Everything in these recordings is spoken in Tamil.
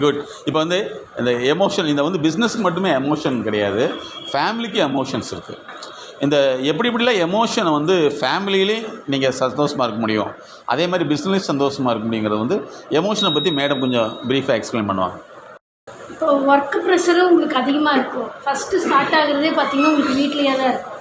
குட். இப்போ வந்து இந்த எமோஷன் இந்த வந்து பிஸ்னஸ்க்கு மட்டுமே எமோஷன் கிடையாது, ஃபேமிலிக்கு எமோஷன்ஸ் இருக்குது. இந்த எப்படிலாம் எமோஷனை வந்து ஃபேமிலியிலேயும் நீங்கள் சந்தோஷமாக இருக்க முடியும், அதே மாதிரி பிஸ்னஸ் சந்தோஷமாக இருக்க முடியுங்கிறது வந்து எமோஷனை பற்றி மேடம் கொஞ்சம் ப்ரீஃபாக எக்ஸ்பிளைன் பண்ணுவாங்க. இப்போ ஒர்க் ப்ரெஷரும் உங்களுக்கு அதிகமாக இருக்கும். ஃபஸ்ட்டு ஸ்டார்ட் ஆகுறதே பார்த்திங்கன்னா உங்களுக்கு வீட்லேயே தான் இருக்கும்.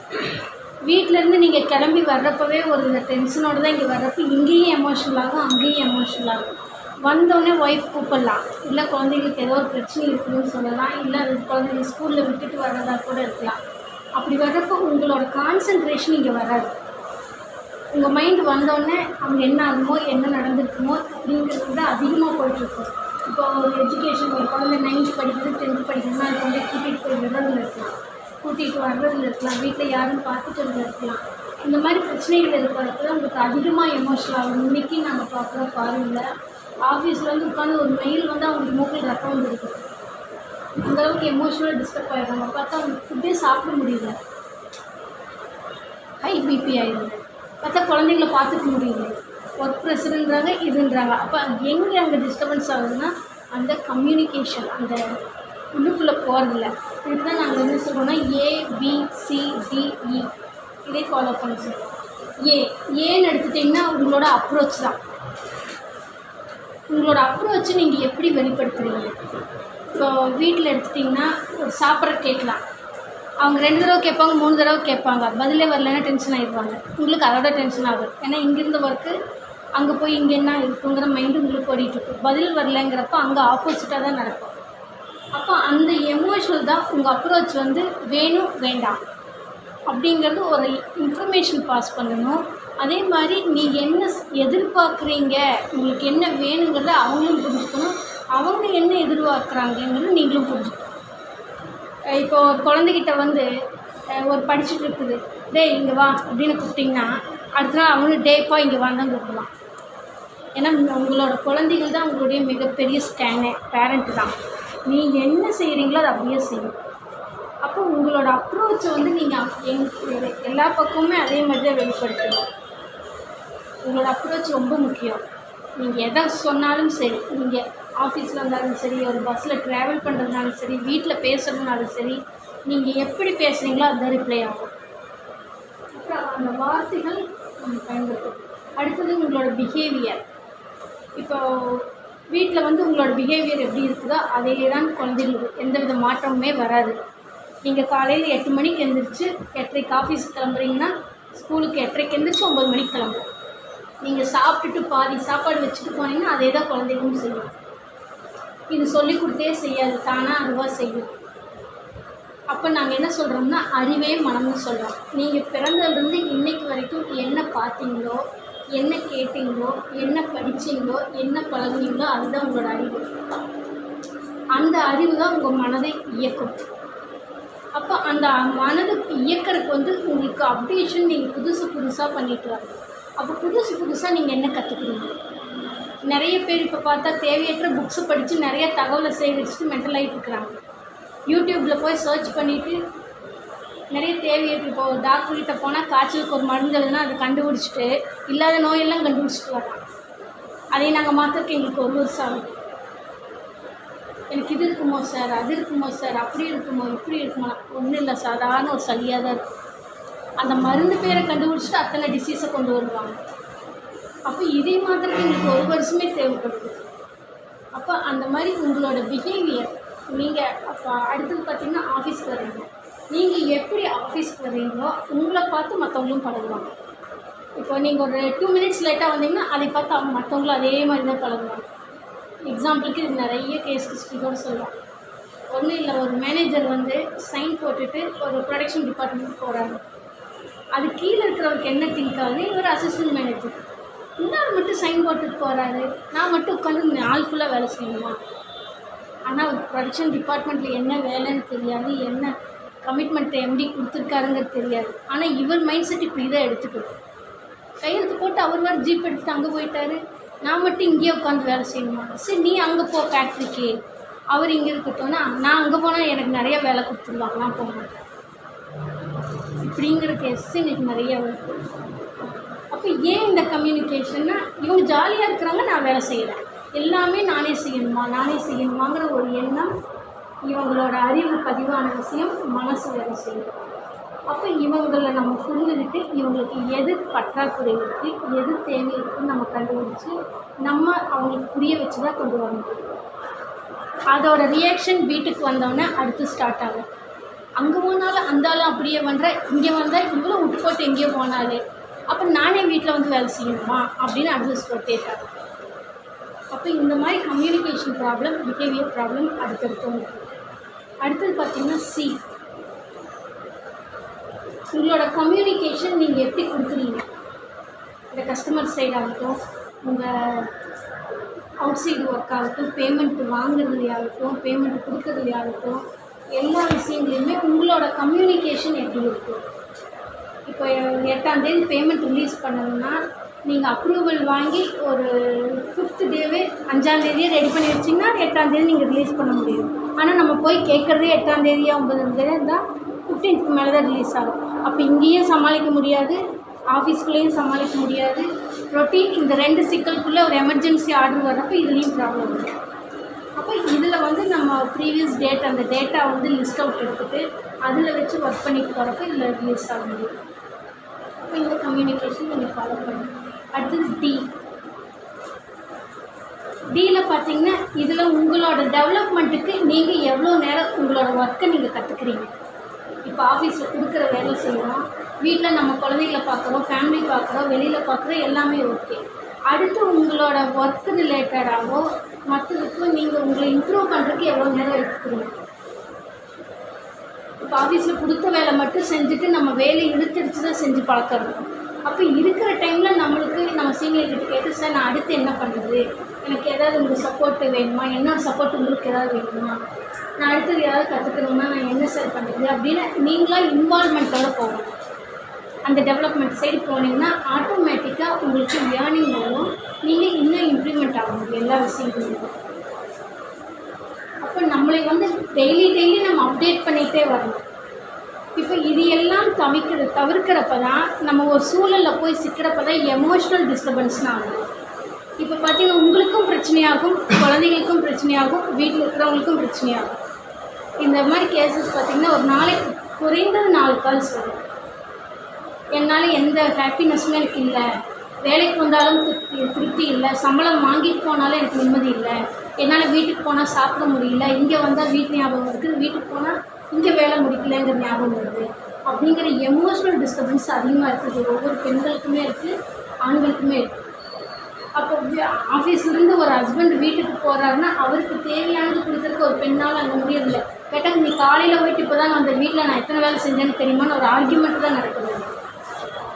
வீட்டிலேருந்து நீங்கள் கிளம்பி வர்றப்பவே ஒரு டென்ஷனோடு தான் இங்கே வர்றப்போ இங்கேயும் எமோஷனல் ஆகும், அங்கேயும் எமோஷனல் ஆகும். வந்தோடனே ஒய்ஃப் கூப்பிடலாம், இல்லை குழந்தைங்களுக்கு ஏதோ ஒரு பிரச்சனை இருக்குதுன்னு சொல்லலாம், இல்லை அது குழந்தைங்க ஸ்கூலில் விட்டுட்டு வர்றதா கூட இருக்கலாம். அப்படி வர்றப்போ உங்களோட கான்சன்ட்ரேஷன் இங்கே வராது. உங்கள் மைண்டு வந்தோடனே அவங்க என்ன ஆகுமோ என்ன நடந்துருக்குமோ அப்படிங்கிறது கூட அதிகமாக போயிட்டுருக்கும். இப்போ எஜுகேஷன் ஒரு குழந்தை 9th படிக்கிறது 10th படிக்கிறதுனா அது வந்து கூட்டிகிட்டு போய் விடுறதுல இருக்கலாம், கூட்டிகிட்டு வர்றதுல இருக்கலாம், வீட்டில் யாரும் பார்த்துக்கிறதுல இருக்கலாம். இந்த மாதிரி பிரச்சனைகள் இருக்கிறப்ப தான் உங்களுக்கு அதிகமாக எமோஷனல் ஆகும். இன்றைக்கி நாங்கள் பார்க்குற பாருங்கள், ஆஃபீஸில் வந்து உட்காந்து ஒரு மெயில் வந்து அவங்களுக்கு மூக்கில் ரத்தம் வந்துருக்கு. அந்தளவுக்கு எமோஷனலாக டிஸ்டர்ப் ஆகிடுறாங்க. பார்த்தா அவங்களுக்கு ஃபுட்டே சாப்பிட முடியல, ஹை பிபி ஆகிடுது. பார்த்தா குழந்தைங்கள பார்த்துக்க முடியல, ஒர்க் ப்ரெஷருன்றாங்க இதுன்றாங்க. அப்போ எங்கே அங்கே டிஸ்டர்பன்ஸ் ஆகுதுன்னா அந்த கம்யூனிகேஷன் அந்த உள்ளுக்குள்ளே போகிறதில்ல. இதுக்கு தான் நாங்கள் என்ன சொல்கிறோன்னா ABCDE இதே ஃபாலோ பண்ண சொல்லுவோம். ஏன்னு எடுத்துட்டிங்கன்னா உங்களோட அப்ரோச் தான். உங்களோட அப்ரோச்சு நீங்கள் எப்படி வெளிப்படுத்துகிறீங்க? இப்போ வீட்டில் எடுத்துட்டிங்கன்னா ஒரு சாப்பிட்ற கேட்கலாம், அவங்க 2 தடவை கேட்பாங்க, 3 தடவை கேட்பாங்க, பதிலே வரலைன்னா டென்ஷன் ஆகிடுவாங்க. உங்களுக்கு அதோட டென்ஷன் ஆகுது. ஏன்னா இங்கேருந்து ஒர்க்கு அங்கே போய் இங்கே என்ன இருக்குங்கிற மைண்டு உங்களுக்கு ஓடிட்டுருக்கு. பதில் வரலைங்கிறப்ப அங்கே ஆப்போசிட்டாக தான் நடக்கும். அப்போ அந்த எமோஷனல் தான் உங்கள் அப்ரோச் வந்து வேணும் வேண்டாம் அப்படிங்கிறது ஒரு இன்ஃபர்மேஷன் பாஸ் பண்ணணும். அதே மாதிரி நீங்கள் என்ன எதிர்பார்க்குறீங்க, உங்களுக்கு என்ன வேணுங்கிறத அவங்களும் புரிஞ்சுக்கணும், அவங்க என்ன எதிர்பார்க்குறாங்கங்கிறது நீங்களும் புரிஞ்சுக்கணும். இப்போ ஒரு குழந்தைகிட்ட வந்து ஒரு படிச்சுட்டு இருக்குது, டே இங்கே வா அப்படின்னு கூப்பிட்டிங்கன்னா அடுத்த நாள் அவங்களும் டேப்பா இங்கே வாங்க கூப்பிடலாம். ஏன்னா உங்களோட குழந்தைகள் தான் உங்களுடைய மிகப்பெரிய ஸ்கேனே, பேரண்ட்டு தான். நீங்கள் என்ன செய்கிறீங்களோ அதை அப்படியே செய்யும். அப்போ உங்களோட அப்ரோச்சை வந்து நீங்கள் எல்லா பக்கமுமே அதே மாதிரி தான் வெளிப்படுத்தணும். உங்களோட அப்ரோச் ரொம்ப முக்கியம். நீங்கள் எதை சொன்னாலும் சரி, நீங்கள் ஆஃபீஸில் இருந்தாலும் சரி, ஒரு பஸ்ஸில் ட்ராவல் பண்ணுறதுனாலும் சரி, வீட்டில் பேசுகிறதுனாலும் சரி, நீங்கள் எப்படி பேசுகிறீங்களோ அதுதான் ரிப்ளை ஆகும். அப்புறம் அந்த வார்த்தைகள் நம்ம பயன்படுத்தும். அடுத்தது உங்களோட பிஹேவியர். இப்போ வீட்டில் வந்து உங்களோட பிஹேவியர் எப்படி இருக்குதோ அதே தான் குழந்தைங்களுக்கு எந்த வித மாற்றமுமே வராது. நீங்கள் காலையில் 8 மணிக்கு எழுந்திரிச்சு 8:30க்கு ஆஃபீஸுக்கு கிளம்புறீங்கன்னா ஸ்கூலுக்கு 8:30க்கு எழுந்திரிச்சு 9 மணிக்கு கிளம்புறோம். நீங்கள் சாப்பிட்டுட்டு பாதி சாப்பாடு வச்சுட்டு போனீங்கன்னா அதே தான் குழந்தைகளும் செய்யும். இது சொல்லி கொடுத்தே செய்யாது, தானாக அதுவாக செய்யும். அப்போ நாங்கள் என்ன சொல்கிறோம்னா அறிவே மனம்னு சொல்கிறோம். நீங்கள் பிறந்ததுலேருந்து இன்றைக்கு வரைக்கும் என்ன பார்த்தீங்களோ, என்ன கேட்டீங்களோ, என்ன படித்தீங்களோ, என்ன பழகுனீங்களோ அதுதான் உங்களோட அறிவு. அந்த அறிவு தான் உங்கள் மனதை இயக்கும். அப்போ அந்த மனதுக்கு இயக்கிறதுக்கு வந்து உங்களுக்கு அப்டேஷன் நீங்கள் புதுசாக பண்ணிட்டு வரணும். அப்போ புதுசாக நீங்கள் என்ன கற்றுக்குறீங்க? நிறைய பேர் இப்போ பார்த்தா தேவையற்ற புக்ஸை படித்து நிறைய தகவலை சேகரிச்சுட்டு மென்டல் ஆகிட்டு இருக்கிறாங்க. யூடியூப்பில் போய் சர்ச் பண்ணிவிட்டு நிறைய தேவையற்ற, இப்போ டாக்டர்கிட்ட போனால் காய்ச்சலுக்கு ஒரு மருந்து எழுதுனா அதை கண்டுபிடிச்சிட்டு இல்லாத நோயெல்லாம் கண்டுபிடிச்சிட்டு வரோம். அதை நாங்கள் மாற்றுறதுக்கு எங்களுக்கு 1 வருஷம் ஆகுது. எனக்கு இது இருக்குமோ சார், அது இருக்குமோ சார், அப்படி இருக்குமோ இப்படி இருக்குமோ, ஒன்றும் இல்லை, சாதாரண ஒரு சளியாக தான் இருக்கும். அந்த மருந்து பேரை கண்டுபிடிச்சிட்டு அத்தனை டிசீஸை கொண்டு வருவாங்க. அப்போ இதே மாத்திரத்துக்கு எங்களுக்கு 1 வருஷமே தேவைப்படுது. அப்போ அந்த மாதிரி உங்களோட பிஹேவியர் நீங்கள் அப்போ அடுத்தது பார்த்திங்கன்னா ஆஃபீஸ்க்கு வர்றீங்க. நீங்கள் எப்படி ஆஃபீஸ்க்கு வர்றீங்களோ உங்களை பார்த்து மற்றவங்களும் பழகுவாங்க. இப்போ நீங்கள் ஒரு 2 மினிட்ஸ் லேட்டாக வந்தீங்கன்னா அதை பார்த்து அவங்க மற்றவங்களும் அதே மாதிரி தான் பழகுவாங்க. எக்ஸாம்பிளுக்கு இது நிறைய கேஸ் ஹிஸ்ட்ரியோடு சொல்லுவாங்க. ஒன்றும் இல்லை, ஒரு மேனேஜர் வந்து சைன் போட்டுட்டு ஒரு ப்ரொடக்ஷன் டிபார்ட்மெண்ட்டுக்கு போகிறாங்க. அது கீழே இருக்கிறவருக்கு என்ன திங்க் ஆகுது, இவர் அசிஸ்டன்ட் மேனேஜர், இன்னொரு மட்டும் சைன் போட்டுட்டு போகிறாரு, நான் மட்டும் உட்காந்து நாள் ஃபுல்லாக வேலை செய்யணுமா? ஆனால் ஒரு ப்ரொடக்ஷன் டிபார்ட்மெண்ட்டில் என்ன வேலைன்னு தெரியாது, என்ன கமிட்மெண்ட்டை எம்டி கொடுத்துருக்காருங்கிறது தெரியாது. ஆனால் இவர் மைண்ட் செட் இப்படி தான் எடுத்துக்கணும். கையெழுத்து போட்டு அவர் வேறு ஜீப் எடுத்துட்டு அங்கே போயிட்டாரு, நான் மட்டும் இங்கேயே உட்காந்து வேலை செய்யணுமா? சரி நீ அங்கே போ ஃபேக்ட்ரிக்கு, அவர் இங்கே இருக்கட்டோன்னா நான் அங்கே போனால் எனக்கு நிறைய வேலை கொடுத்துருவாங்க, நான் போக மாட்டேன். இப்படிங்கிற கேஸ் எங்களுக்கு நிறைய வருது. அப்போ ஏன் இந்த கம்யூனிகேஷன்னா இவங்க ஜாலியாக இருக்கிறாங்க, நான் வேலை செய்கிறேன், எல்லாமே நானே செய்யணுமாங்கிற ஒரு எண்ணம், இவங்களோட அறிவு பதிவான விஷயம், மனசு வேலை செய்யும். அப்போ இவங்களை நம்ம புரிஞ்சுக்கிட்டு இவங்களுக்கு எது பற்றாக்குறை இருக்குது, எது தேவை இருக்குதுன்னு நம்ம கண்டுபிடிச்சி நம்ம அவங்களுக்கு புரிய வச்சு தான் கொண்டு வர முடியும். அதோட ரியாக்ஷன் வீட்டுக்கு வந்தோடனே அடுத்து ஸ்டார்ட் ஆகும். அங்கே போனாலும் அந்த ஆளும் அப்படியே பண்ணுற, இங்கே வந்தால் இவ்வளோ விட்டு போட்டு எங்கேயோ போனாலே, அப்போ நானே வீட்டில் வந்து வேலை செய்யணுமா அப்படின்னு அடுத்து கேட்டாங்க. அப்போ இந்த மாதிரி கம்யூனிகேஷன் ப்ராப்ளம், பிஹேவியர் ப்ராப்ளம் அடுத்தடுத்து. அடுத்தது பார்த்திங்கன்னா சி, உங்களோட கம்யூனிகேஷன் நீங்கள் எப்படி கொடுக்குறீங்க. இந்த கஸ்டமர் சைடாகட்டும், உங்கள் அவுட் சைடு ஒர்க் ஆகட்டும், பேமெண்ட் வாங்குறதுலையாகட்டும், பேமெண்ட் கொடுக்குறதுலையாகட்டும், எல்லா விஷயங்களையுமே உங்களோட கம்யூனிகேஷன் எப்படி இருக்குது. இப்போ 8ஆம் தேதி பேமெண்ட் ரிலீஸ் பண்ணணும்னா நீங்கள் அப்ரூவல் வாங்கி ஒரு 5th டேவே 5ஆம் தேதியே ரெடி பண்ணி வச்சிங்கன்னா 8ஆம் தேதி நீங்கள் ரிலீஸ் பண்ண முடியும். ஆனால் நம்ம போய் கேட்குறதே 8ஆம் தேதியா 9ஆம் தேதியாக இருந்தால் 15th மேலே தான் ரிலீஸ் ஆகும். அப்போ இங்கேயும் சமாளிக்க முடியாது, ஆஃபீஸ்குள்ளேயும் சமாளிக்க முடியாது. ரொட்டீன் இந்த 2 சிக்கலுக்குள்ளே ஒரு எமர்ஜென்சி ஆர்டர் வர்றப்போ இதுலேயும் ப்ராப்ளம் வரும். அப்போ இதில் வந்து நம்ம ப்ரீவியஸ் டேட் அந்த டேட்டா வந்து லிஸ்ட் அவுட் எடுத்துகிட்டு அதில் வச்சு ஒர்க் பண்ணிட்டு போகிறப்ப இதில் ரிலீஸ் ஆக முடியும். அப்போ இந்த கம்யூனிகேஷன் நீங்கள் ஃபாலோ பண்ணுங்கள். அடுத்தது டியில் பார்த்தீங்கன்னா இதில் உங்களோட டெவலப்மெண்ட்டுக்கு நீங்கள் எவ்வளோ நேரம் உங்களோட ஒர்க்கை நீங்கள் கற்றுக்குறீங்க. இப்போ ஆஃபீஸில் கொடுக்குற வேலை செய்கிறோம், வீட்டில் நம்ம குழந்தைகளை பார்க்குறோம், ஃபேமிலி பார்க்குறோம், வெளியில் பார்க்குறோம், எல்லாமே ஓகே. அடுத்து உங்களோட ஒர்க் ரிலேட்டடாகவோ மற்றதுக்கும் நீங்கள் உங்களை இம்ப்ரூவ் பண்ணுறதுக்கு எவ்வளோ நேரம் எடுத்துக்கிறீங்க. இப்போ ஆஃபீஸில் கொடுத்த வேலை மட்டும் செஞ்சுட்டு நம்ம வேலையை இழுத்தடிச்சு தான் செஞ்சு பழக்கிறோம். அப்போ இருக்கிற டைமில் நம்மளுக்கு நம்ம சீனியர்கிட்ட கேட்டு, சார் நான் அடுத்து என்ன பண்ணுறது, எனக்கு ஏதாவது உங்களுக்கு சப்போர்ட்டு வேணுமா, என்னோடய சப்போர்ட் உங்களுக்கு ஏதாவது வேணுமா, நான் அடுத்தது ஏதாவது கற்றுக்கணும்னா நான் என்ன சார் பண்ணுறது அப்படின்னு நீங்களாக இன்வால்மெண்ட்டோடு போகணும். அந்த டெவலப்மெண்ட் சைடு போனீங்கன்னா ஆட்டோமேட்டிக்காக உங்களுக்கு லேர்னிங் வரும், நீங்கள் இன்னும் இம்ப்ரூவ்மெண்ட் ஆக முடியும் எல்லா விஷயங்களும். அப்போ நம்மளை வந்து டெய்லி நம்ம அப்டேட் பண்ணிகிட்டே வரணும். இப்போ இது எல்லாம் தவிர்க்கிறப்ப தான் நம்ம ஒரு சூழலில் போய் சிக்கிறப்ப தான் எமோஷ்னல் டிஸ்டர்பன்ஸ்னு ஆகும். இப்போ பார்த்தீங்கன்னா உங்களுக்கும் பிரச்சனையாகும், குழந்தைங்களுக்கும் பிரச்சனையாகும், வீட்டில் இருக்கிறவங்களுக்கும் பிரச்சனையாகும். இந்த மாதிரி கேசஸ் பார்த்திங்கன்னா ஒரு நாளைக்கு குறைந்தது 4 கால்ஸ் வரும். என்னால் எந்த ஹாப்பினஸுமே எனக்கு இல்லை, வேலைக்கு வந்தாலும் திருப்தி இல்லை, சம்பளம் வாங்கிட்டு போனாலும் எனக்கு நிம்மதி இல்லை, என்னால் வீட்டுக்கு போனால் சாப்பிட முடியல, இங்கே வந்தால் வீட்டு ஞாபகம் இருக்குது, வீட்டுக்கு போனால் இங்கே வேலை முடிக்கலைங்கிற ஞாபகம் வருது அப்படிங்கிற எமோஷ்னல் டிஸ்டர்பன்ஸ் அதிகமாக இருக்குது. ஒவ்வொரு பெண்களுக்குமே இருக்குது, ஆண்களுக்குமே இருக்குது. அப்போ ஆஃபீஸ்லேருந்து ஒரு ஹஸ்பண்ட் வீட்டுக்கு போகிறாருன்னா அவருக்கு தேவையானது கொடுக்குறதுக்கு ஒரு பெண்ணால் அங்கே முடியறதில்லை. கேட்டால் நீ காலையில் போயிட்டு இப்போ தான் அந்த வீட்டில் நான் எத்தனை வேலை செஞ்சேன்னு தெரியுமான்னு ஒரு ஆர்கியூமெண்ட் தான் நடக்குது.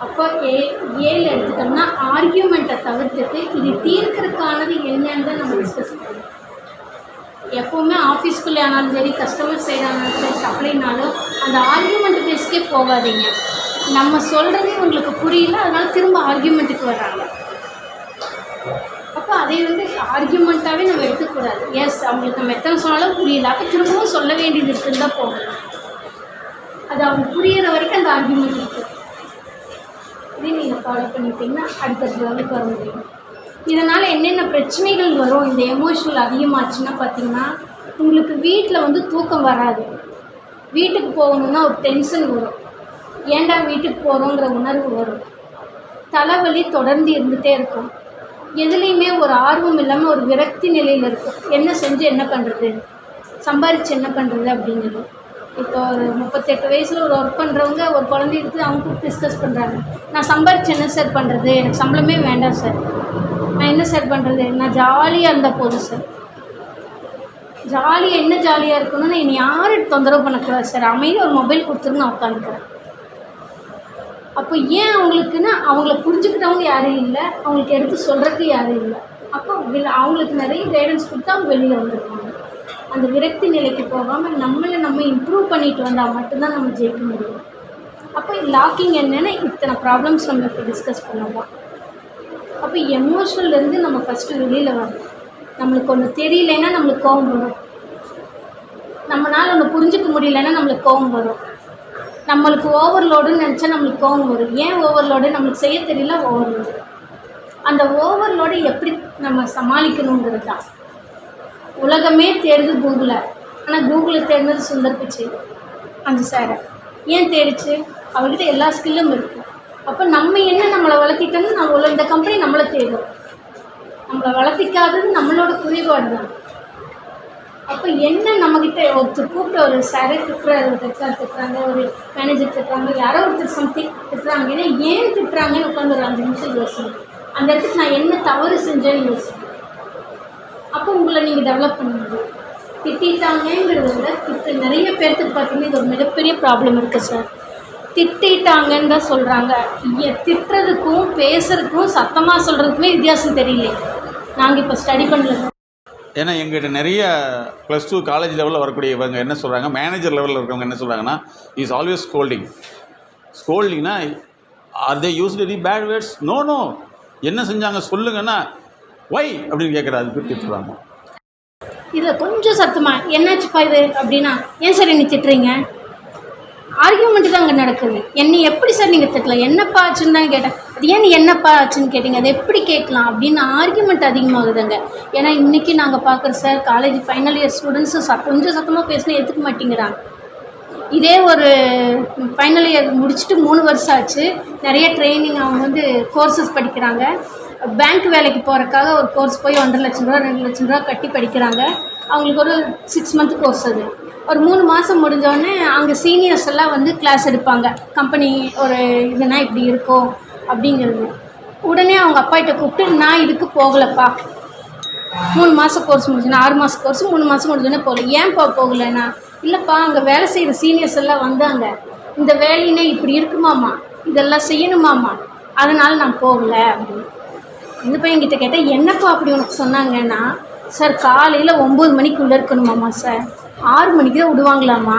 அப்போ ஏழு எடுத்துட்டோம்னா ஆர்கியூமெண்ட்டை தவிர்த்துட்டு இது தீர்க்கிறதுக்கானது என்னன்னு தான் நம்ம டிஸ்கஸ் பண்ணணும். எப்போவுமே ஆஃபீஸ்க்குள்ளே ஆனாலும் சரி, கஸ்டமர் சைடு ஆனாலும் சரி, சப்ளைனாலும் அந்த ஆர்கியூமெண்ட் பேஸ்க்கே போகாதீங்க. நம்ம சொல்கிறதே உங்களுக்கு புரியல, அதனால் திரும்ப ஆர்கியூமெண்ட்டுக்கு வர்றாங்க. அப்போ அதை வந்து ஆர்கியூமெண்ட்டாகவே நம்ம எடுத்துக்கூடாது. எஸ், அவங்களுக்கு நம்ம எத்தனை சொன்னாலும் புரியல, அப்போ திரும்பவும் சொல்ல வேண்டியது இருக்குன்னு தான் போகணும். அது அவங்க புரிகிற வரைக்கும் அந்த ஆர்கியூமெண்ட் இருக்குது. இதே நீங்கள் ஃபாலோ பண்ணிட்டீங்கன்னா அடுத்த லெவலுக்கு வர முடியும். இதனால் என்னென்ன பிரச்சனைகள் வரும், இந்த எமோஷனல் அதிகமாச்சுன்னா பார்த்திங்கன்னா உங்களுக்கு வீட்டில் வந்து தூக்கம் வராது, வீட்டுக்கு போகணுன்னா ஒரு டென்ஷன் வரும், ஏன்டா வீட்டுக்கு போகிறோங்கிற உணர்வு வரும், தலைவலி தொடர்ந்து இருந்துகிட்டே இருக்கும், எதுலேயுமே ஒரு ஆர்வம் இல்லாமல் ஒரு விரக்தி நிலையில் இருக்கும். என்ன செஞ்சு என்ன பண்ணுறது, சம்பாரித்து என்ன பண்ணுறது அப்படிங்கிறது. இப்போ ஒரு 38 வயசில் ஒரு ஒர்க் பண்ணுறவங்க ஒரு குழந்தை எடுத்து அவங்க டிஸ்கஸ் பண்ணுறாங்க. நான் சம்பாரித்து என்ன சார் பண்ணுறது, எனக்கு சம்பளமே வேண்டாம் சார், நான் என்ன சார் பண்ணுறது, நான் ஜாலியாக இருந்தால் போதும் சார். ஜாலியாக என்ன ஜாலியாக இருக்கணும்னு என்னை யாரும் தொந்தரவு பண்ணக்கூடாது சார், அமைதியாக ஒரு மொபைல் கொடுத்துருந்து நான் உட்காந்துக்கிறேன். அப்போ ஏன் அவங்களுக்குன்னா அவங்கள புரிஞ்சுக்கிட்டவங்க யாரும் இல்லை, அவங்களுக்கு எடுத்து சொல்கிறதுக்கு யாரும் இல்லை. அப்போ அவங்களுக்கு நிறைய கைடன்ஸ் கொடுத்தா அவங்க வெளியில் வந்துருக்காங்க. அந்த விரக்தி நிலைக்கு போகாமல் நம்மளை நம்ம இம்ப்ரூவ் பண்ணிட்டு வந்தால் மட்டும்தான் நம்ம ஜெயிக்க முடியும். அப்போ லாக்கிங் என்னென்னா இத்தனை ப்ராப்ளம்ஸ் நம்ம இப்போ டிஸ்கஸ் பண்ணலாம். அப்போ எமோஷனல்லேருந்து நம்ம ஃபஸ்ட்டு வெளியில் வரணும். நம்மளுக்கு ஒன்று தெரியலைன்னா நம்மளுக்கு கோபம் வரும், நம்மளால் ஒன்று புரிஞ்சிக்க முடியலைன்னா நம்மளுக்கு கோபம் வரும், நம்மளுக்கு ஓவர்லோடுன்னு நினச்சா நம்மளுக்கு கோபம் வரும். ஏன் ஓவர்லோடு, நம்மளுக்கு செய்ய தெரியல ஓவர்லோடு. அந்த ஓவர்லோடை எப்படி நம்ம சமாளிக்கணுங்கிறது தான். உலகமே தேடுது கூகுளை, ஆனால் கூகுளில் தேடினது சுந்தர் பிச்சை அந்த சாரை. ஏன் தேடிச்சு? அவர்கிட்ட எல்லா ஸ்கில்லும் இருக்குது. அப்போ நம்ம என்ன நம்மளை வளர்த்திட்டோம்னு நம்ம இந்த கம்பெனி நம்மளை தேடும். நம்மளை வளர்த்திக்காதது நம்மளோட குறைபாடு தான். அப்போ என்ன நம்மக்கிட்ட ஒருத்தர் கூப்பிட்டு ஒரு சாரே திட்டுறாரு, ஒரு ஹெச்ஆர் திட்டுறாங்க, ஒரு மேனேஜர் திட்டுறாங்க, யாரோ ஒருத்தர் சம்திங் திட்டுறாங்க, ஏன்னா ஏன் திட்டுறாங்கன்னு உட்காந்து ஒரு 5 நிமிஷம் யோசிக்கணும். அந்த இடத்துக்கு நான் என்ன தவறு செஞ்சேன்னு யோசிக்கணும். அப்போ உங்களை நீங்கள் டெவலப் பண்ண முடியும். திட்டாங்கங்கிறத விட நிறைய பேர்த்துக்கு பார்த்தீங்கன்னா இது ஒரு மிகப்பெரிய ப்ராப்ளம் இருக்குது சார். திட்டாங்கன்னு தான் சொல்கிறாங்க. திட்டுறதுக்கும் பேசுறதுக்கும் சத்தமாக சொல்கிறதுக்குமே வித்தியாசம் தெரியல. நாங்கள் இப்போ ஸ்டடி பண்ணல. ஏன்னா எங்கிட்ட நிறைய +2 காலேஜ் லெவலில் வரக்கூடிய இவங்க என்ன சொல்கிறாங்க, மேனேஜர் லெவலில் இருக்கிறவங்க என்ன சொல்கிறாங்கன்னா, இஸ் ஆல்வேஸ் ஸ்கோல்டிங்னா are they use very bad words? No என்ன செஞ்சாங்க சொல்லுங்கன்னா ஒய் அப்படின்னு கேட்குறாரு. அது பேர் திட்டுறாங்க. இதில் கொஞ்சம் சத்தமாக என்னாச்சுப்பா இது அப்படின்னா, ஏன் சார் என்னை திட்டுறீங்க? ஆர்கியூமெண்ட்டு தான் அங்கே நடக்குது. என்னை எப்படி சார் நீங்கள் திட்டலாம்? என்னப்பா ஆச்சுன்னு தான் கேட்டேன். அது ஏன் நீ என்னப்பா ஆச்சுன்னு கேட்டிங்க, அதை எப்படி கேட்கலாம் அப்படின்னு ஆர்கியூமெண்ட் அதிகமாகுதுங்க. ஏன்னா இன்றைக்கி நாங்கள் பார்க்குற sir college final year students கொஞ்சம் சத்தமாக பேசினா ஏற்றுக்க மாட்டேங்கிறாங்க. இதே ஒரு ஃபைனல் இயர் முடிச்சுட்டு 3 வருஷம் ஆச்சு. நிறைய ட்ரைனிங் அவங்க வந்து கோர்சஸ் படிக்கிறாங்க. பேங்க் வேலைக்கு போகிறக்காக ஒரு கோர்ஸ் போய் 1.5 லட்சம் ரூபா 2 லட்சம் ரூபா கட்டி படிக்கிறாங்க. அவங்களுக்கு ஒரு 6 மந்த் கோர்ஸ். அது ஒரு 3 மாதம் முடிஞ்சோடனே அங்கே சீனியர்ஸ் எல்லாம் வந்து கிளாஸ் எடுப்பாங்க. கம்பெனி ஒரு இதுனா இப்படி இருக்கும் அப்படிங்கிறது. உடனே அவங்க அப்பாகிட்ட கூப்பிட்டு, நான் இதுக்கு போகலப்பா, 3 மாதம் கோர்ஸ் முடிஞ்சோன்னா 6 மாதம் கோர்ஸ் 3 மாதம் முடிஞ்சோன்னே போகல. ஏன்ப்பா போகலைன்னா, இல்லைப்பா அங்கே வேலை செய்கிற சீனியர்ஸ் எல்லாம் வந்தாங்க, இந்த வேலையினே இப்படி இருக்குமாம்மா, இதெல்லாம் செய்யணுமாம்மா, அதனால் நான் போகலை அப்படின்னு. இந்த பையன்கிட்ட கேட்டேன், என்னப்பா அப்படி உனக்கு சொன்னாங்கன்னா, சார் காலையில் 9 மணிக்குள்ளே இருக்கணுமாம்மா சார், 6 மணிக்கு தான் விடுவாங்களாம்மா,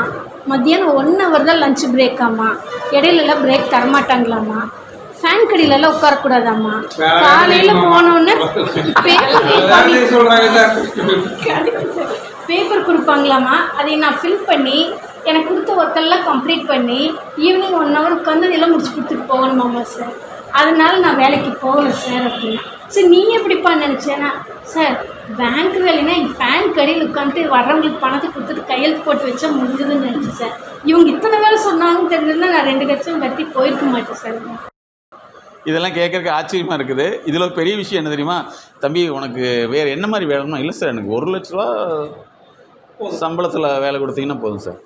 மத்தியானம் 1 ஹவர் தான் லஞ்ச் பிரேக்காம்மா, இடையிலலாம் பிரேக் தரமாட்டாங்களாம்மா, ஃபேன் கடியிலலாம் உட்காரக்கூடாதாம்மா, காலையில் போனோன்னே பேப்பர் கொடுப்பாங்களாம்மா, அதை நான் ஃபில் பண்ணி எனக்கு கொடுத்த ஒர்க்கெல்லாம் கம்ப்ளீட் பண்ணி ஈவினிங் 1 ஹவர் உட்காந்து இதெல்லாம் முடிச்சு கொடுத்துட்டு போகணுமாம்மா சார், அதனால நான் வேலைக்கு போகலை சார் அப்படின்னா. சரி நீ எப்படிப்பா நினச்சேன்னா, சார் பேங்க் வேலைன்னா ஃபேன் கடியில் உட்காந்துட்டு வர்றவங்களுக்கு பணத்தை கொடுத்துட்டு கையெழுத்து போட்டு வச்சா முடிஞ்சதுன்னு நினச்சேன் சார். இவங்க இத்தனை வேலை சொன்னாங்கன்னு தெரிஞ்சிருந்தால் நான் 2 லட்சம் கட்டி போயிருக்க மாட்டேன் சார். இதெல்லாம் கேட்குறதுக்கு ஆச்சரியமாக இருக்குது. இதில் ஒரு பெரிய விஷயம் என்ன தெரியுமா, தம்பி உனக்கு வேறு என்ன மாதிரி வேலைன்னா, இல்லை சார் எனக்கு 1 லட்ச ரூபா சம்பளத்தில் வேலை கொடுத்தீங்கன்னா போதும் சார்.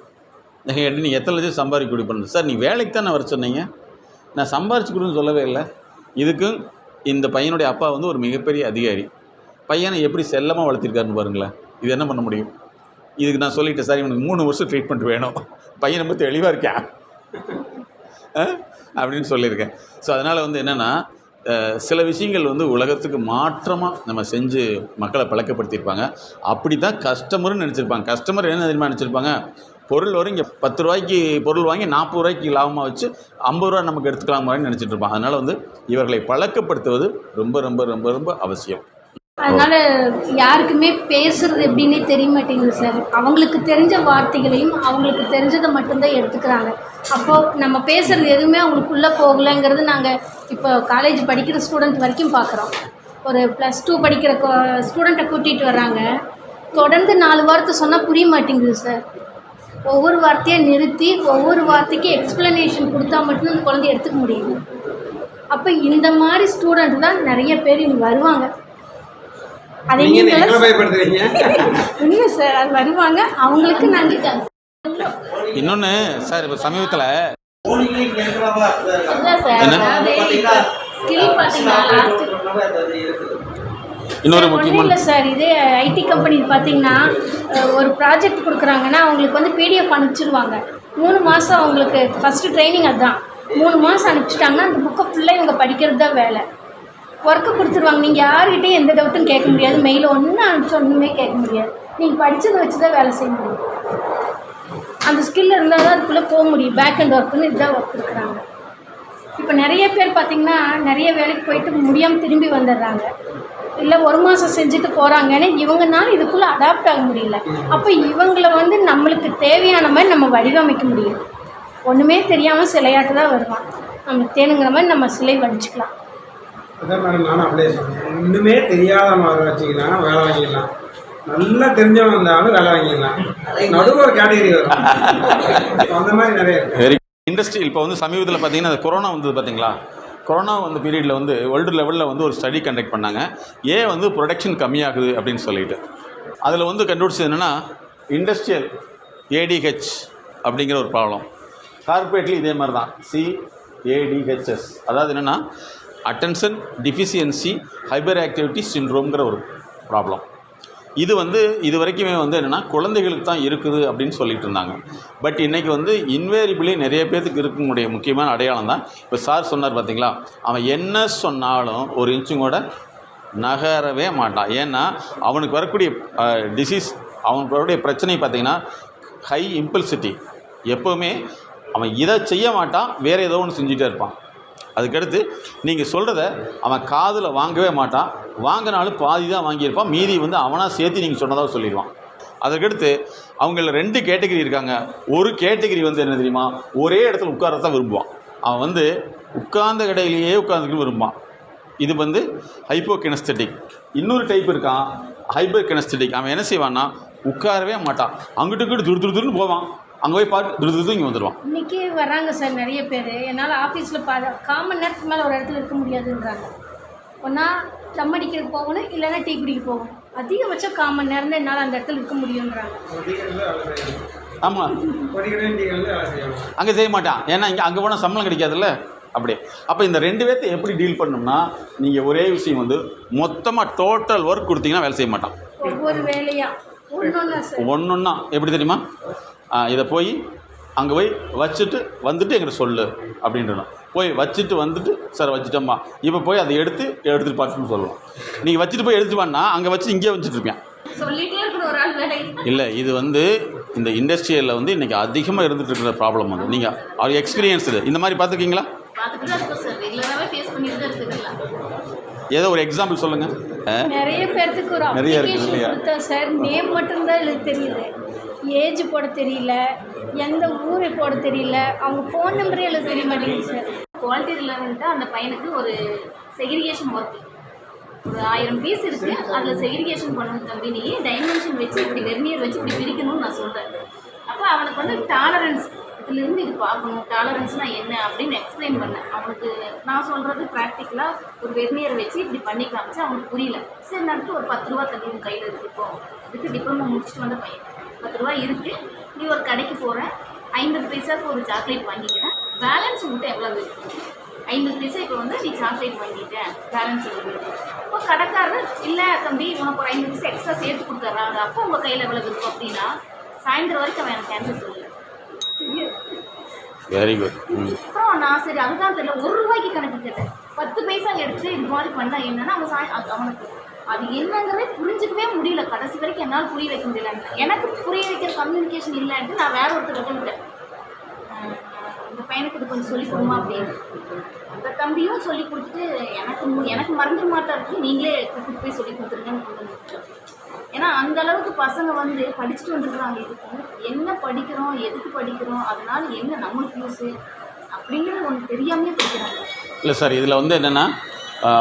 நீ எத்தனை லட்சம் சம்பாதிக்க கூடி பண்ணுறது சார், நீ வேலைக்கு தான் நான் வர சொன்னீங்க, நான் சம்பாரிச்சு கொடுன்னு சொல்லவே இல்லை. இதுக்கும் இந்த பையனுடைய அப்பா வந்து ஒரு மிகப்பெரிய அதிகாரி. பையனை எப்படி செல்லமாக வளர்த்திருக்காருன்னு பாருங்களேன். இது என்ன பண்ண முடியும்? இதுக்கு நான் சொல்லிட்டேன் சார், இவனுக்கு 3 வருஷம் ட்ரீட்மெண்ட் வேணும், பையனை ரொம்ப தெளிவாக இருக்கேன் அப்படின்னு சொல்லியிருக்கேன். ஸோ அதனால் வந்து என்னென்னா, சில விஷயங்கள் வந்து உலகத்துக்கு மாற்றமாக நம்ம செஞ்சு மக்களை பழக்கப்படுத்தியிருப்பாங்க. அப்படி தான் கஸ்டமரும் நினச்சிருப்பாங்க. கஸ்டமர் என்ன தெரியுமா நினச்சிருப்பாங்க, பொருள் வரும் இங்கே 10 ரூபாய்க்கு பொருள் வாங்கி 40 ரூபாய்க்கு லாபமாக வச்சு 50 ரூபா நமக்கு எடுத்துக்கலாம் மாதிரி நினச்சிட்டு இருப்பான். அதனால் வந்து இவர்களை பழக்கப்படுத்துவது ரொம்ப ரொம்ப ரொம்ப ரொம்ப அவசியம். அதனால் யாருக்குமே பேசுகிறது எப்படின்னே தெரிய மாட்டேங்குது சார். அவங்களுக்கு தெரிஞ்ச வார்த்தைகளையும் அவங்களுக்கு தெரிஞ்சதை மட்டும்தான் எடுத்துக்கிறாங்க. அப்போது நம்ம பேசுகிறது எதுவுமே அவங்களுக்குள்ளே போகலைங்கிறது நாங்கள் இப்போ காலேஜ் படிக்கிற ஸ்டூடெண்ட் வரைக்கும் பார்க்குறோம். ஒரு +2 படிக்கிற ஸ்டூடெண்ட்டை கூட்டிகிட்டு வர்றாங்க, தொடர்ந்து 4 வார்த்தை சொன்னால் புரிய மாட்டேங்குது சார். ஒவ்வொரு வார்த்தையாக நிறுத்தி ஒவ்வொரு வார்த்தைக்கு எக்ஸ்ப்ளனேஷன் கொடுத்தா மட்டும் அந்த குழந்தைய எடுத்துக்க முடியுது. அப்போ இந்த மாதிரி ஸ்டூடெண்ட் தான் நிறைய பேர் இனி வருவாங்க. அதை இல்லை சார், அது வருவாங்க, அவங்களுக்கு நாங்கள் இன்னொன்று சார், இப்போ சமீபத்தில் இன்னொரு முக்கியமான இல்லை சார், இதே ஐடி கம்பெனி பார்த்தீங்கன்னா ஒரு ப்ராஜெக்ட் கொடுக்குறாங்கன்னா அவங்களுக்கு வந்து PDF அனுப்பிச்சிடுவாங்க. 3 மாதம் அவங்களுக்கு ஃபஸ்ட்டு ட்ரைனிங். அதுதான் 3 மாதம் அனுப்பிச்சிட்டாங்கன்னா அந்த புக்கை ஃபுல்லாக இவங்க படிக்கிறது தான் வேலை. ஒர்க்கு கொடுத்துருவாங்க. நீங்கள் யார்கிட்டையும் எந்த டவுட்டும் கேட்க முடியாது, மெயிலில் ஒன்று அனுப்பிச்சு ஒன்றுமே கேட்க முடியாது. நீங்கள் படித்ததை வச்சு தான் வேலை செய்ய முடியும். அந்த ஸ்கில் இருந்தால் தான் அதுக்குள்ளே போக முடியும். பேக் அண்ட் ஒர்க்குன்னு இதுதான் ஒர்க் கொடுக்குறாங்க. இப்போ நிறைய பேர் பார்த்திங்கன்னா நிறைய வேலைக்கு போயிட்டு முடியாமல் திரும்பி வந்துடுறாங்க. இல்லை 1 மாதம் செஞ்சுட்டு போகிறாங்கன்னு இவங்கனால இதுக்குள்ளே அடாப்ட் ஆக முடியல. அப்போ இவங்களை வந்து நம்மளுக்கு தேவையான மாதிரி நம்ம வடிவமைக்க முடியும். ஒன்றுமே தெரியாமல் சிலையாட்டு தான் வருவான், நம்ம தேனுங்கிற மாதிரி நம்ம சிலை வடிச்சுக்கலாம். அதான் மேடம் நானும் அப்படியே சொன்னேன். ஒன்றுமே தெரியாதவங்க வர வச்சிங்கன்னா வேலை வாங்கிடலாம், நல்லா தெரிஞ்சவங்க இருந்தாலும் வேலை வாங்கிடலாம், நடுவில் ஒரு கேட்டகரி வரும். அந்த மாதிரி நிறைய இருக்கு. Very industry. இப்போ வந்து சமீபத்தில் பார்த்தீங்கன்னா அந்த கொரோனா வந்தது பார்த்தீங்களா? கொரோனா வந்து பீரியடில் வந்து வேர்ல்டு லெவலில் வந்து ஒரு ஸ்டடி கண்டக்ட் பண்ணாங்க. ஏன் வந்து ப்ரொடக்ஷன் கம்மியாகுது அப்படின்னு சொல்லிட்டு அதில் வந்து கண்டுபிடிச்சது என்னென்னா இண்டஸ்ட்ரியல் ஏடிஹெச் அப்படிங்கிற ஒரு ப்ராப்ளம். கார்பரேட்லேயும் இதே மாதிரி தான் CADHS, அதாவது என்னென்னா அட்டென்ஷன் டிஃபிஷியன்சி ஹைப்பர் ஆக்டிவிட்டி சிண்ட்ரோம்ங்கிற ஒரு ப்ராப்ளம். இது வந்து இது வரைக்குமே வந்து என்னென்னா குழந்தைகளுக்கு தான் இருக்குது அப்படின்னு சொல்லிட்டு இருந்தாங்க. பட் இன்றைக்கி வந்து இன்வேரிபிளி நிறைய பேர்த்துக்கு இருக்கக்கூடிய முக்கியமான அடையாளம் தான் இப்போ சார் சொன்னார் பார்த்தீங்களா, அவன் என்ன சொன்னாலும் ஒரு இன்ச்சும் கூட நகரவே மாட்டான். ஏன்னா அவனுக்கு வரக்கூடிய டிசீஸ், அவனுக்கு வரக்கூடிய பிரச்சனை பார்த்திங்கன்னா ஹை இம்பல்சிட்டி. எப்போவுமே அவன் இதை செய்ய மாட்டான், வேறு ஏதோ ஒன்று செஞ்சுட்டே இருப்பான். அதுக்கடுத்து நீங்கள் சொல்கிறத அவன் காதில் வாங்கவே மாட்டான், வாங்கினாலும் பாதி தான் வாங்கியிருப்பான், மீதி வந்து அவனாக சேர்த்து நீங்கள் சொன்னதாக சொல்லிடுவான். அதுக்கடுத்து அவங்கள 2 கேட்டகரி இருக்காங்க. ஒரு கேட்டகரி வந்து என்ன தெரியுமா, ஒரே இடத்துல உட்காரத்தான் விரும்புவான். அவன் வந்து உட்கார்ந்த இடையிலேயே உட்காந்துக்கிட்டு விரும்புவான். இது வந்து ஹைப்போகினஸ்தட்டிக். இன்னொரு டைப் இருக்கான் ஹைப்பர் கினஸ்தட்டிக். அவன் என்ன செய்வான்னா உட்காரவே மாட்டான், அங்கிட்டு இங்கிட்டு துருன்னு போவான், அங்கே போய் பார்த்து துரு இங்கே வந்துடுவான். இன்றைக்கி வராங்க சார் நிறைய பேர், என்னால் ஆஃபீஸில் காமன் நேரத்துக்கு மேலே ஒரு இடத்துல இருக்க முடியாதுன்றாங்க. ஒன்றா தம் அடிக்கிறதுக்கு போகணும், இல்லைன்னா டீ குடிக்க போகணும். அதிகபட்சம் காமன் நேரம் தான் என்னால் அந்த இடத்துல இருக்க முடியுன்றாங்க. ஆமாம், அங்கே செய்ய மாட்டான். ஏன்னா இங்கே அங்கே போனால் சம்பளம் கிடைக்காதுல்ல. அப்படியே அப்போ இந்த 2 பேர்த்தை எப்படி டீல் பண்ணணும்னா, நீங்கள் ஒரே விஷயம் வந்து மொத்தமாக டோட்டல் ஒர்க் கொடுத்தீங்கன்னா வேலை செய்ய மாட்டான். ஒவ்வொரு வேலையாக ஒன்றா எப்படி தெரியுமா, இதை போய் அங்கே போய் வச்சுட்டு வந்துட்டு எங்கிட்ட சொல்லு அப்படின்றணும். போய் வச்சுட்டு வந்துட்டு சார் வச்சுட்டோம்மா, இப்போ போய் அதை எடுத்துட்டு பார்த்துன்னு சொல்லணும். நீங்கள் வச்சுட்டு போய் எடுத்துட்டு வான்னா அங்கே வச்சு இங்கே வச்சுட்டு இருப்பேன். சொல்லிகிட்டே இருக்கணும் ஒரு ஆள் வேலை இல்லை, இது வந்து இந்த இண்டஸ்ட்ரியலில் வந்து இன்றைக்கி அதிகமாக இருந்துகிட்டு இருக்கிற ப்ராப்ளம் வந்து நீங்கள் அவர் எக்ஸ்பீரியன்ஸு இந்த மாதிரி பார்த்துருக்கீங்களா? ஏதோ ஒரு எக்ஸாம்பிள் சொல்லுங்கள். நிறைய பேர்த்துக்கு ஒரு அப்ளிகேஷன் கொடுத்தோம் சார், நேம் மட்டும்தான் எழுத தெரியுது, ஏஜ் போட தெரியல, எந்த ஊரை போட தெரியல, அவங்க ஃபோன் நம்பரே எழுத தெரிய மாட்டேங்குது சார். குவாலிட்டி ரிலவெண்ட்டாக அந்த பையனுக்கு ஒரு செக்ரிகேஷன் ஒர்க், ஒரு 1000 பீஸ் இருக்குது, அதில் செக்ரிகேஷன் பண்ணணும் தம்பி, நீ டைமென்ஷன் வச்சு இப்படி வெர்னியர் வச்சு இப்படி பிரிக்கணும்னு நான் சொல்கிறேன். அப்போ அவனுக்கு வந்து டாலரன்ஸ், இதுலேருந்து இது பார்க்கணும், டாலரன்ஸ்னால் என்ன அப்படின்னு எக்ஸ்பிளைன் பண்ணேன். அவனுக்கு நான் சொல்கிறது ப்ராக்டிக்கலாக ஒரு வெர்னியரை வச்சு இப்படி பண்ணி காமிச்சு அவனுக்கு புரியல. சரி நடத்து ஒரு 10 ரூபா தள்ளி கையில் இருக்குப்போ, இதுக்கு டிப்ளமோ முடிச்சுட்டு வந்த பையன் 10 ரூபா இருக்குது, நீ ஒரு கடைக்கு போகிற 50 பைசாவுக்கு ஒரு சாக்லேட் வாங்கிக்கிறேன், பேலன்ஸ் உங்கள்கிட்ட எவ்வளவு இருக்குது? 50 பைசா இப்போ வந்து நீ சாக்லேட் வாங்கிட்டேன், பேலன்ஸ் எவ்வளவு? இப்போ கடைக்காரர் இல்லை தம்பி உனக்கு ஒரு 50 பைசா எக்ஸ்ட்ரா சேர்த்து கொடுத்துட்றாங்க, அப்போ உங்கள் கையில் எவ்வளோ இருக்கும் அப்படின்னா சாயந்தரம் வரைக்கும் அவன் எனக்கு கேன்சல் சொல்லலை. Very good. அப்புறம் நான் சரி அதுதான் தெரியல, 1 ரூபாய்க்கு கணக்கு கேட்டேன், 10 பைசா எடுத்து இது மாதிரி பண்ணால் என்னன்னா அவன் அவனுக்கு அது என்னங்கிறதே புரிஞ்சிக்கவே முடியல. கடைசி வரைக்கும் என்னால் புரிய வைக்க முடியல. எனக்கு புரிய வைக்கிற கம்யூனிகேஷன் இல்லைன்ட்டு நான் வேற ஒருத்தர் விட்டேன், இந்த பையனுக்கு இது கொஞ்சம் சொல்லிக் கொடுமா அப்படின்னு. அந்த தம்பியும் சொல்லி கொடுத்துட்டு எனக்கு மறந்துட மாட்டாருக்கு, நீங்களே கூப்பிட்டு போய் சொல்லி கொடுத்துருங்கன்னு கொண்டு வந்துட்டு. ஏன்னா அந்த அளவுக்கு பசங்க வந்து படிச்சுட்டு வந்துருக்குறாங்க. இதுக்கு என்ன படிக்கிறோம், எதுக்கு படிக்கிறோம், அதனால என்ன நம்மளுக்கு யூஸு அப்படிங்கிறது ஒன்று தெரியாமே படிக்கிறாங்க. இல்லை சார், இதில் வந்து என்னென்னா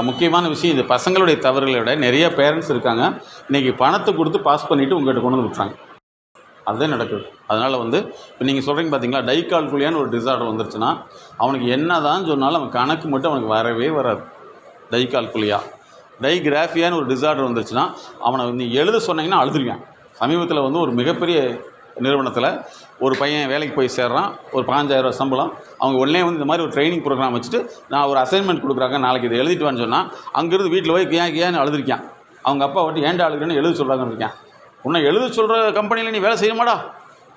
முக்கியமான விஷயம், இது பசங்களுடைய தவறுகளை விட நிறைய பேரண்ட்ஸ் இருக்காங்க இன்றைக்கி பணத்தை கொடுத்து பாஸ் பண்ணிவிட்டு உங்கள்கிட்ட கொண்டு வந்து விட்டுறாங்க. அதுதான் நடக்குது. அதனால் வந்து இப்போ நீங்கள் சொல்கிறீங்க பார்த்தீங்களா, டைகால்குலியான்னு ஒரு டிசார்டர் வந்துருச்சுன்னா அவனுக்கு என்ன தான் சொன்னாலும் அவன் கணக்கு மட்டும் அவனுக்கு வரவே வராது. டைகால்குலியா. டைகிராஃபியான்னு ஒரு டிசார்டர் வந்துருச்சுன்னா அவனை வந்து எழுத சொன்னீங்கன்னா அழுதுருவான். சமீபத்தில் வந்து ஒரு மிகப்பெரிய நிறுவனத்தில் ஒரு பையன் வேலைக்கு போய் சேர்றான், ஒரு 5000 ரூபா சம்பளம். அவங்க உடனே வந்து இந்த மாதிரி ஒரு ட்ரைனிங் ப்ரோக்ராம் வச்சுட்டு நான் ஒரு அசைன்மெண்ட் கொடுக்குறாங்க, நாளைக்கு இதை எழுதிட்டு வான்னு சொன்னால் அங்கேருந்து வீட்டில் போய் ஏன்னு அழுதுருக்கான். அவங்க அப்பா வட்டி ஏன்டா அழுதுன்னு எழுத சொல்கிறாங்கன்னு இருக்கேன். உன்னை எழுத சொல்கிற கம்பெனியில் நீ வேலை செய்ய மாட்டா,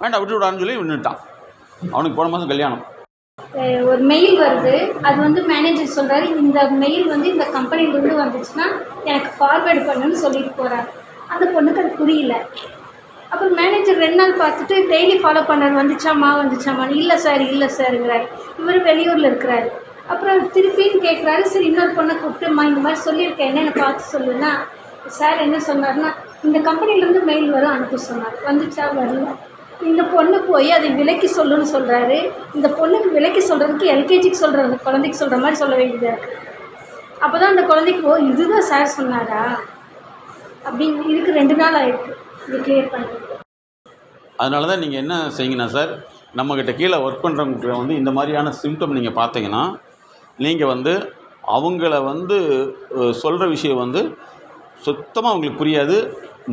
வேண்டாம் விட்டு விடான்னு சொல்லி விட்டுட்டான். அவனுக்கு போன மாதம் கல்யாணம். ஒரு மெயில் வருது, அது வந்து மேனேஜர் சொல்கிறாரு, இந்த மெயில் வந்து இந்த கம்பெனிலேருந்து வந்துச்சுன்னா எனக்கு ஃபார்வேர்டு பண்ணுன்னு சொல்லிட்டு போகிறாரு. அந்த பொண்ணுக்கு அது புரியல. அப்புறம் மேனேஜர் 2 நாள் பார்த்துட்டு டெய்லி ஃபாலோ பண்ணார், வந்துச்சாமான்னு. இல்லை சாருங்கிறார். இவர் வெளியூரில் இருக்கிறாரு. அப்புறம் திருப்பின்னு கேட்குறாரு. சரி இன்னொரு பொண்ணை கூப்பிட்டுமா இந்த மாதிரி சொல்லியிருக்கேன், என்னென்னு பார்த்து சொல்லுன்னா சார் என்ன சொன்னார்னா, இந்த கம்பெனிலேருந்து மெயில் வரும் அனுப்ப சொன்னார். வந்துச்சா? வரல. இந்த பொண்ணு போய் அதை விலைக்கு சொல்லுன்னு சொல்கிறாரு. இந்த பொண்ணுக்கு விலைக்கு சொல்கிறதுக்கு எல்கேஜிக்கு சொல்கிறது, குழந்தைக்கு சொல்கிற மாதிரி சொல்ல வேண்டியதாக இருக்குது. அப்போ தான் அந்த குழந்தைக்கு ஓ இதுதான் சார் சொன்னாரா அப்படின்னு இதுக்கு 2 நாள் ஆயிருக்கு இது கிளியர் பண்ணுறது. அதனால தான் நீங்கள் என்ன செய்யுங்கன்னா சார், நம்மக்கிட்ட கீழே ஒர்க் பண்ணுறவங்க வந்து இந்த மாதிரியான சிம்டம் நீங்கள் பார்த்தீங்கன்னா, நீங்கள் வந்து அவங்கள வந்து சொல்கிற விஷயம் வந்து சுத்தமாக அவங்களுக்கு புரியாது.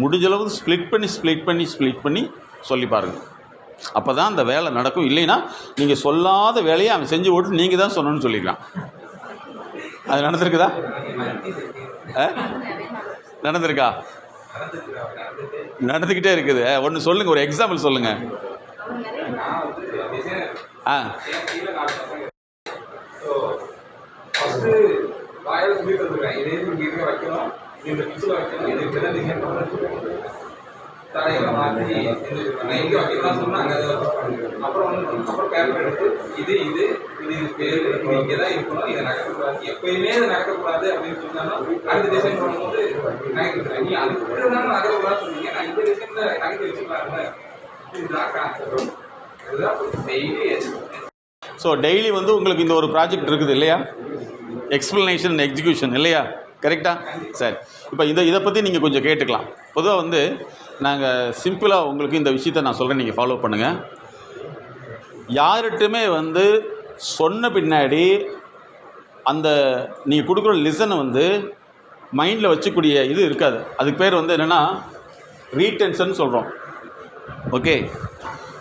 முடிஞ்சளவு ஸ்ப்ளிட் பண்ணி சொல்லி பாருங்கள். அப்போ தான் அந்த வேலை நடக்கும். இல்லைன்னா நீங்கள் சொல்லாத வேலையை அவன் செஞ்சு போட்டு நீங்கள் தான் சொன்னோன்னு சொல்லிக்கலாம். அது நடந்திருக்குதா? நடந்திருக்கா? நடந்துக்கிட்டே இருக்குது. ஒன்று சொல்லுங்கள், ஒரு எக்ஸாம்பிள் சொல்லுங்கள். ஆ தலையில மாற்றி எங்கே வைக்கலாம் சொன்னாங்க. அப்புறம் பேப்பர் எடுத்து இது பேர் இது இங்கே தான் இருக்கணும், இதை நகர்த்தக்கூடாது, எப்பயுமே இதை நகர்த்தக்கூடாது அப்படின்னு சொன்னாலும் அடுத்த டிசைன் பண்ணும்போது நகர்த்துறேன். நீ அதுக்கு தான் நகர்த்தக்கூடாது சொன்னீங்க, நான் இந்த டிசைனில் நகர்த்தி வச்சுக்கலாம்ல. இதுதான் கான்செப்ட். இதுதான் டெய்லி. ஸோ டெய்லி வந்து உங்களுக்கு இந்த ஒரு ப்ராஜெக்ட் இருக்குது இல்லையா? எக்ஸ்ப்ளனேஷன் எக்ஸிக்யூஷன் இல்லையா? கரெக்டாக? சரி, இப்போ இதை பற்றி நீங்கள் கொஞ்சம் கேட்டுக்கலாம். பொதுவாக வந்து நாங்கள் சிம்பிளாக உங்களுக்கு இந்த விஷயத்தை நான் சொல்கிறேன், நீங்கள் ஃபாலோ பண்ணுங்கள். யார்கிட்டையுமே வந்து சொன்ன பின்னாடி அந்த நீங்கள் கொடுக்குற லிசனை வந்து மைண்டில் வச்சுக்கூடிய இது இருக்காது. அதுக்கு பேர் வந்து என்னென்னா ரீடென்ஷன் சொல்கிறோம். ஓகே,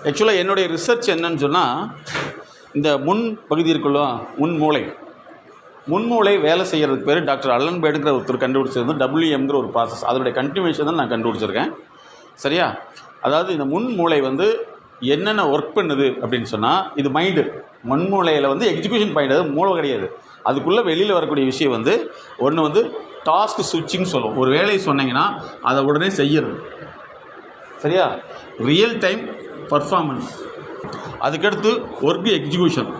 ஆக்சுவலாக என்னுடைய ரிசர்ச் என்னன்னு சொன்னால், இந்த முன் பகுதி இருக்குள்ள முன்மூளை வேலை செய்கிறதுக்கு பேர் டாக்டர் அல்லன் பேடுங்கிற ஒருத்தர் கண்டுபிடிச்சது வந்து WMங்கிற ஒரு ப்ராசஸ். அதனுடைய கண்டினியூஷன் தான் நான் கண்டுபிடிச்சிருக்கேன். சரியா? அதாவது இந்த முன்மூளை வந்து என்னென்ன ஒர்க் பண்ணுது அப்படின்னு சொன்னால், இது மைண்டு. முன்மூளையில் வந்து எக்ஸிக்யூஷன் பாயிண்ட், அது மூளை கிடையாது. அதுக்குள்ளே வெளியில் வரக்கூடிய விஷயம் வந்து ஒன்று வந்து டாஸ்க் ஸ்விட்சிங் சொல்லுவோம். ஒரு வேலையை சொன்னீங்கன்னா அதை உடனே செய்யறது. சரியா? Real time performance. அதுக்கடுத்து ஒர்க் எக்ஸிக்யூஷன்.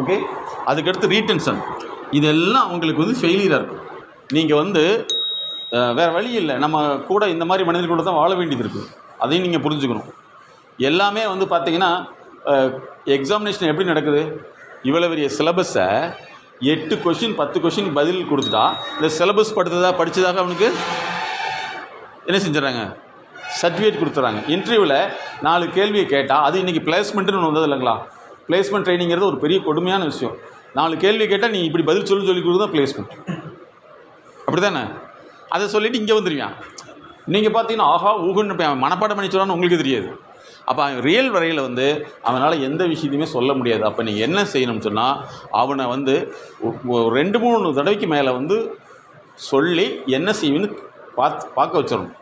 ஓகே, அதுக்கடுத்து ரீடென்ஷன். இதெல்லாம் உங்களுக்கு வந்து ஃபெயிலியராக இருக்கும். நீங்கள் வந்து வேறு வழி இல்லை, நம்ம கூட இந்த மாதிரி மனிதர்கள் கூட தான் வாழ வேண்டியது இருக்குது. அதையும் நீங்கள் புரிஞ்சுக்கணும். எல்லாமே வந்து பார்த்திங்கன்னா எக்ஸாமினேஷன் எப்படி நடக்குது? இவ்வளோ பெரிய சிலபஸை 8 கொஷின் 10 கொஷின் பதில் கொடுத்துட்டா இந்த சிலபஸ் படித்ததாக அவனுக்கு என்ன செஞ்சிடறாங்க? சர்டிஃபிகேட் கொடுத்துட்றாங்க. இன்டர்வியூவில் 4 கேள்வியை கேட்டால், அது இன்றைக்கி பிளேஸ்மெண்ட்டுன்னு வந்தது இல்லைங்களா? பிளேஸ்மெண்ட் ட்ரைனிங்கிறது ஒரு பெரிய கொடுமையான விஷயம். 4 கேள்வி கேட்டால் நீ இப்படி பதில் சொல்லி கொடுத்து தான் பிளேஸ்மெண்ட். அப்படி தானே? அதை சொல்லிவிட்டு இங்கே வந்துடுவான். நீங்கள் பார்த்தீங்கன்னா ஆஹா ஊகுன்னு மனப்பாடம் பண்ணி சொல்லான்னு உங்களுக்கு தெரியாது. அப்போ ரியல் வரையில் வந்து அவனால் எந்த விஷயத்தையுமே சொல்ல முடியாது. அப்போ நீங்கள் என்ன செய்யணும்னு சொன்னால், அவனை வந்து 2-3 தடவைக்கு மேலே வந்து சொல்லி என்ன செய்வேன்னு பார்க்க வச்சிடணும்.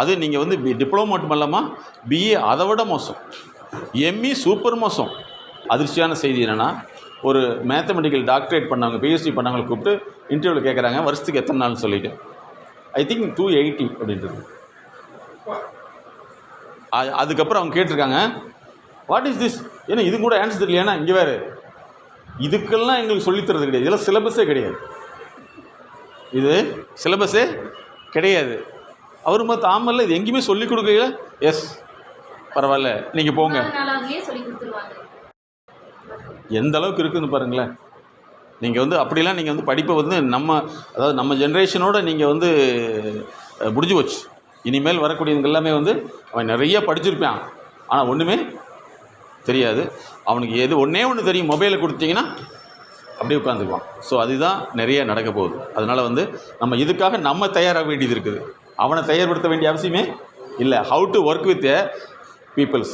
அது நீங்கள் வந்து டிப்ளமோ மட்டும் இல்லாமல் BA அதை விட மோசம், ME சூப்பர் மோசம். அதிர்ச்சியான செய்தி என்னென்னா, ஒரு மேத்தமெட்டிக்கல் டாக்டரேட் பண்ணவங்க PhD பண்ணவங்களை கூப்பிட்டு இன்டர்வியூவில் கேட்குறாங்க, வருஷத்துக்கு எத்தனை நாள்னு சொல்லிவிட்டு. ஐ திங்க் 280 அப்படின்றது. அதுக்கப்புறம் அவங்க கேட்டிருக்காங்க, வாட் இஸ் திஸ்? ஏன்னா இது கூட ஆன்சர் தெரியலையானா, இங்கே வேறு இதுக்கெல்லாம் எங்களுக்கு சொல்லித்தரது கிடையாது. இதெல்லாம் சிலபஸே கிடையாது. இது சிலபஸே கிடையாது. அவர் மொத்தம் ஆமல்ல, இது எங்கேயுமே சொல்லிக் கொடுக்கல. எஸ், பரவாயில்ல, நீங்கள் போங்க. எந்த அளவுக்கு இருக்குதுன்னு பாருங்களேன். நீங்கள் வந்து அப்படிலாம் நீங்கள் வந்து படிப்பை வந்து நம்ம ஜென்ரேஷனோடு நீங்கள் வந்து முடிஞ்சு போச்சு. இனிமேல் வரக்கூடியவங்க எல்லாமே வந்து அவன் நிறைய படிச்சிருப்பான், ஆனால் ஒன்றுமே தெரியாது. அவனுக்கு ஒன்றே தெரியும், மொபைலை கொடுத்தீங்கன்னா அப்படியே உட்காந்துக்குவான். ஸோ அதுதான் நிறைய நடக்க போகுது. அதனால் வந்து நம்ம இதுக்காக நம்ம தயாராக வேண்டியது இருக்குது. அவனை தயார்படுத்த வேண்டிய அவசியமே இல்லை. How to work with peoples.